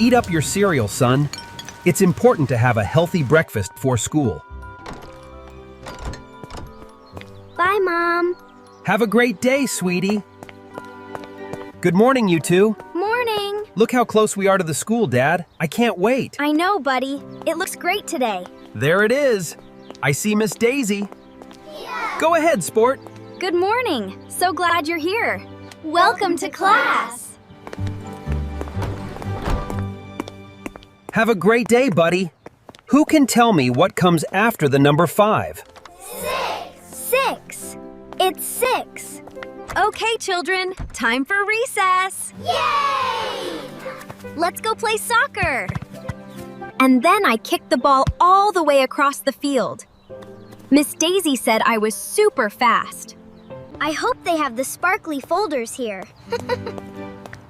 Eat up your cereal, son. It's important to have a healthy breakfast for school. Bye, Mom. Have a great day, sweetie. Good morning, you two. Morning. Look how close we are to the school, Dad. I can't wait. I know, buddy. It looks great today. There it is. I see Miss Daisy. Yeah. Go ahead, Sport. Good morning. So glad you're here. Welcome to class. Have a great day, buddy. Who can tell me what comes after the number 5? 6. It's 6. Okay, children. Time for recess. Yay! Let's go play soccer. And then I kicked the ball all the way across the field. Miss Daisy said I was super fast. I hope they have the sparkly folders here.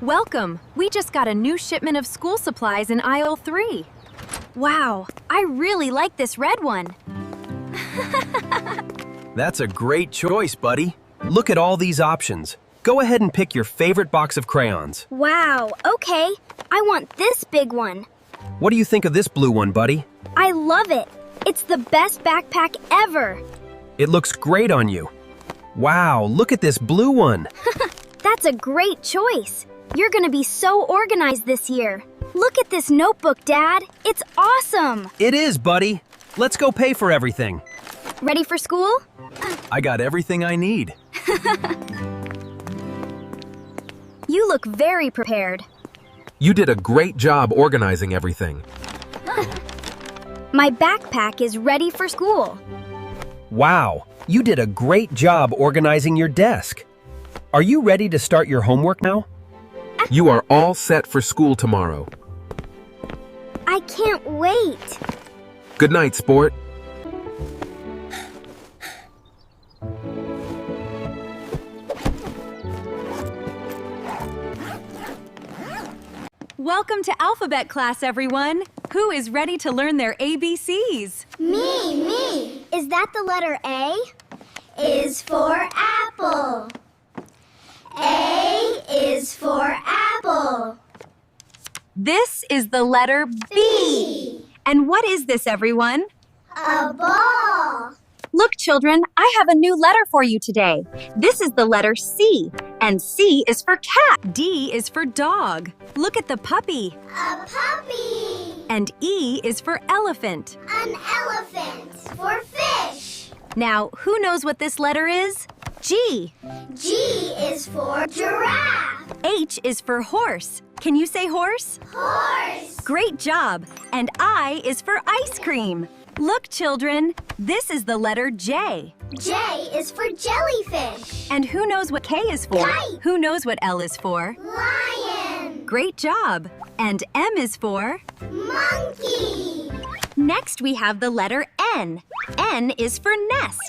Welcome. We just got a new shipment of school supplies in aisle 3. Wow, I really like this red one. That's a great choice, buddy. Look at all these options. Go ahead and pick your favorite box of crayons. Wow, okay. I want this big one. What do you think of this blue one, buddy? I love it. It's the best backpack ever. It looks great on you. Wow, look at this blue one. That's a great choice. You're gonna be so organized this year. Look at this notebook, Dad. It's awesome. It is, buddy. Let's go pay for everything. Ready for school? I got everything I need. You look very prepared. You did a great job organizing everything. My backpack is ready for school. Wow, you did a great job organizing your desk. Are you ready to start your homework now? You are all set for school tomorrow. I can't wait. Good night, Sport. Welcome to alphabet class, everyone. Who is ready to learn their ABCs? Me. Is that the letter A? Is for apple. A is for apple. This is the letter B. And what is this, everyone? A ball. Look, children, I have a new letter for you today. This is the letter C, and C is for cat. D is for dog. Look at the puppy. A puppy. And E is for elephant. An elephant. For fish. Now, who knows what this letter is? G. G is for giraffe. H is for horse. Can you say horse? Horse. Great job. And I is for ice cream. Look, children, this is the letter J. J is for jellyfish. And who knows what K is for? Kite. Who knows what L is for? Lion. Great job. And M is for? Monkey. Next, we have the letter N. N is for nest.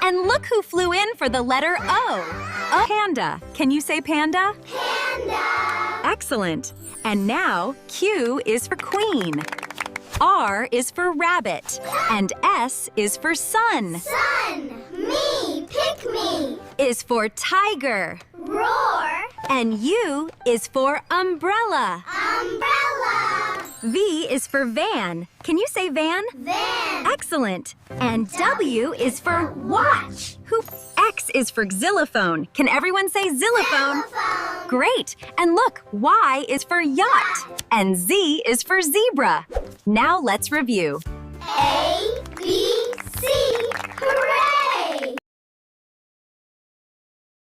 And look who flew in for the letter O. Oh, panda. Can you say panda? Panda. Excellent. And now, Q is for queen. R is for rabbit. And S is for sun. Sun. Me. Pick me. Is for tiger. Roar. And U is for umbrella. Umbrella. V is for van. Can you say van? Van. Excellent. And W is for watch. X is for xylophone. Can everyone say xylophone? Xylophone. Great. And look, Y is for yacht. And Z is for zebra. Now let's review. A